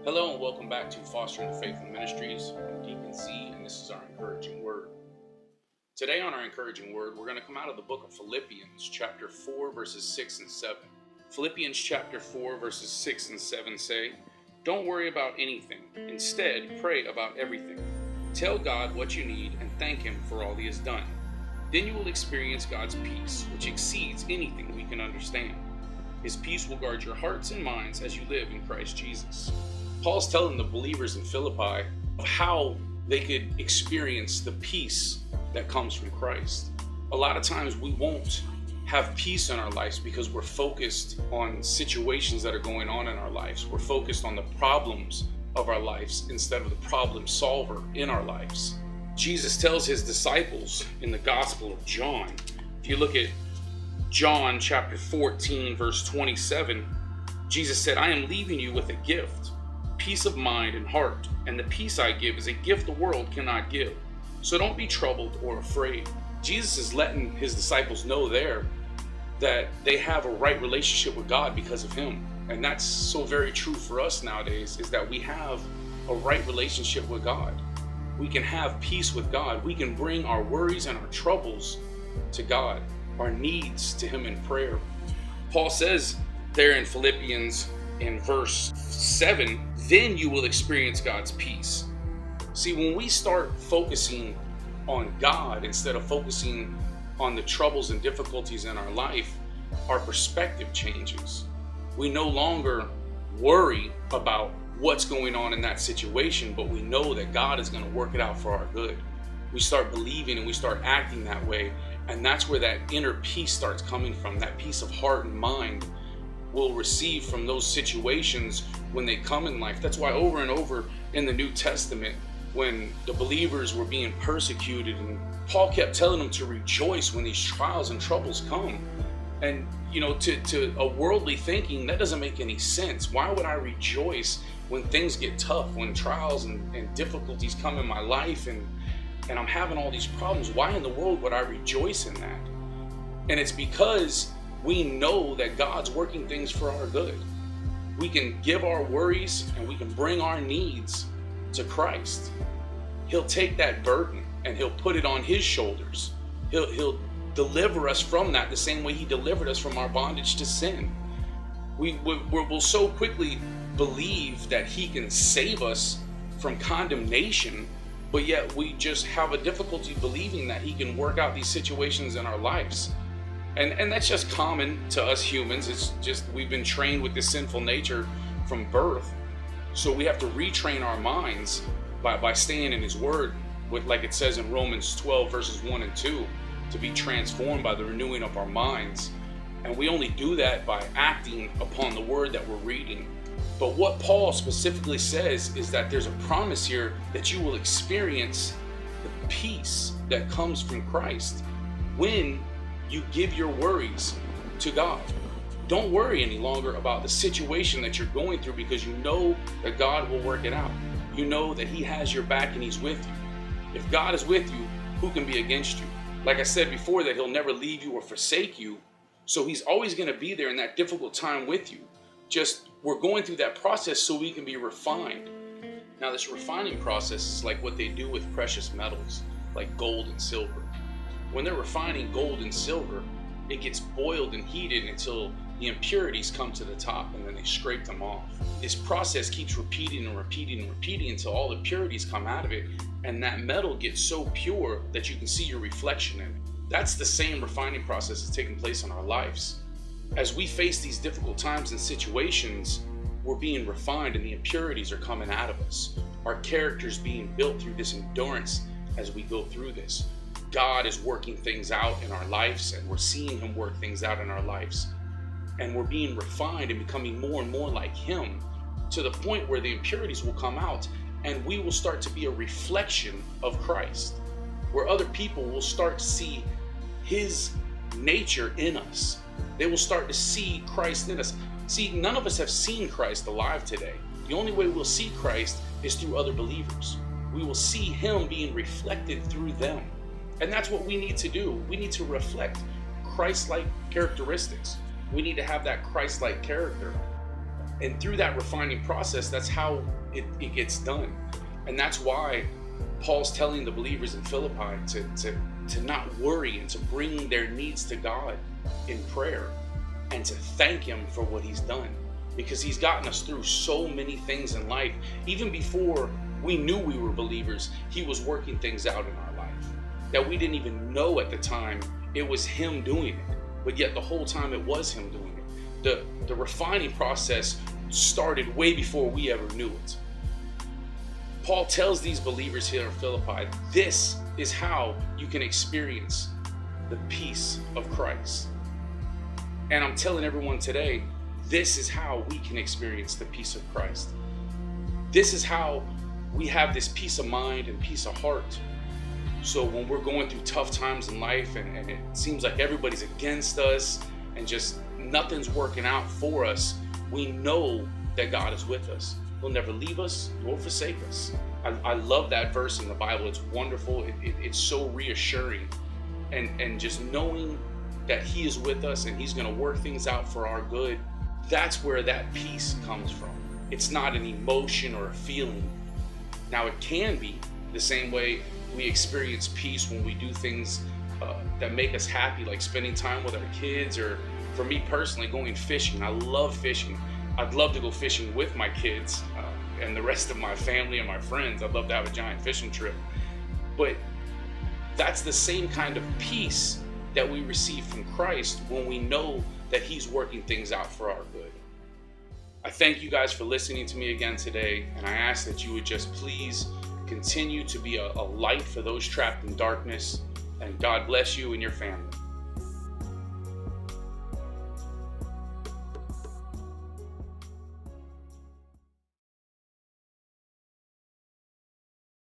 Hello and welcome back to Fostering the Faithful Ministries. I'm Deacon Z, and this is our encouraging word. Today on our encouraging word, we're going to come out of the book of Philippians, chapter 4, verses 6 and 7. Philippians chapter 4, verses 6 and 7 say, "Don't worry about anything. Instead, pray about everything. Tell God what you need and thank Him for all He has done. Then you will experience God's peace, which exceeds anything we can understand. His peace will guard your hearts and minds as you live in Christ Jesus." Paul's telling the believers in Philippi of how they could experience the peace that comes from Christ. A lot of times we won't have peace in our lives because we're focused on situations that are going on in our lives. We're focused on the problems of our lives instead of the problem solver in our lives. Jesus tells his disciples in the Gospel of John, if you look at John chapter 14, verse 27, Jesus said, "I am leaving you with a gift, peace of mind and heart, and the peace I give is a gift the world cannot give. So don't be troubled or afraid." Jesus is letting his disciples know there that they have a right relationship with God because of him. And that's so very true for us nowadays, is that we have a right relationship with God. We can have peace with God. We can bring our worries and our troubles to God, our needs to him in prayer. Paul says there in Philippians in verse 7, "Then you will experience God's peace." See, when we start focusing on God instead of focusing on the troubles and difficulties in our life, our perspective changes. We no longer worry about what's going on in that situation, but we know that God is going to work it out for our good. We start believing and we start acting that way, and that's where that inner peace starts coming from. That peace of heart and mind we'll receive from those situations when they come in life. That's why over and over in the New Testament, when the believers were being persecuted, and Paul kept telling them to rejoice when these trials and troubles come. And to a worldly thinking, that doesn't make any sense. Why would I rejoice when things get tough, when trials and difficulties come in my life, and I'm having all these problems? Why in the world would I rejoice in that? And it's because we know that God's working things for our good. We can give our worries and we can bring our needs to Christ. He'll take that burden and he'll put it on his shoulders. He'll deliver us from that the same way he delivered us from our bondage to sin. We'll so quickly believe that he can save us from condemnation, but yet we just have a difficulty believing that he can work out these situations in our lives. And that's just common to us humans. It's just we've been trained with this sinful nature from birth. So we have to retrain our minds by staying in his word, with, like it says in Romans 12, verses 1 and 2, to be transformed by the renewing of our minds. And we only do that by acting upon the word that we're reading. But what Paul specifically says is that there's a promise here that you will experience the peace that comes from Christ when you give your worries to God. Don't worry any longer about the situation that you're going through, because you know that God will work it out. You know that he has your back and he's with you. If God is with you, who can be against you? Like I said before, that he'll never leave you or forsake you. So he's always going to be there in that difficult time with you. Just we're going through that process so we can be refined. Now, this refining process is like what they do with precious metals, like gold and silver. When they're refining gold and silver, it gets boiled and heated until the impurities come to the top, and then they scrape them off. This process keeps repeating and repeating and repeating until all the impurities come out of it, and that metal gets so pure that you can see your reflection in it. That's the same refining process that's taking place in our lives. As we face these difficult times and situations, we're being refined and the impurities are coming out of us. Our character's being built through this endurance as we go through this. God is working things out in our lives, and we're seeing him work things out in our lives. And we're being refined and becoming more and more like him, to the point where the impurities will come out and we will start to be a reflection of Christ, where other people will start to see his nature in us. They will start to see Christ in us. See, none of us have seen Christ alive today. The only way we'll see Christ is through other believers. We will see him being reflected through them. And that's what we need to do. We need to reflect Christ-like characteristics. We need to have that Christ-like character. And through that refining process, that's how it gets done. And that's why Paul's telling the believers in Philippi to not worry and to bring their needs to God in prayer and to thank him for what he's done, because he's gotten us through so many things in life. Even before we knew we were believers, he was working things out in our life that we didn't even know at the time it was him doing it, but yet the whole time it was him doing it. The refining process started way before we ever knew it. Paul tells these believers here in Philippi, this is how you can experience the peace of Christ. And I'm telling everyone today, this is how we can experience the peace of Christ. This is how we have this peace of mind and peace of heart. So when we're going through tough times in life and it seems like everybody's against us and just nothing's working out for us, we know that God is with us. He'll never leave us nor forsake us. I love that verse in the Bible. It's wonderful. It's so reassuring. And just knowing that he is with us and he's going to work things out for our good, that's where that peace comes from. It's not an emotion or a feeling. Now, it can be the same way we experience peace when we do things that make us happy, like spending time with our kids, or for me personally, going fishing. I love fishing. I'd love to go fishing with my kids and the rest of my family and my friends. I'd love to have a giant fishing trip. But that's the same kind of peace that we receive from Christ when we know that he's working things out for our good. I thank you guys for listening to me again today, and I ask that you would just please continue to be a light for those trapped in darkness, and God bless you and your family.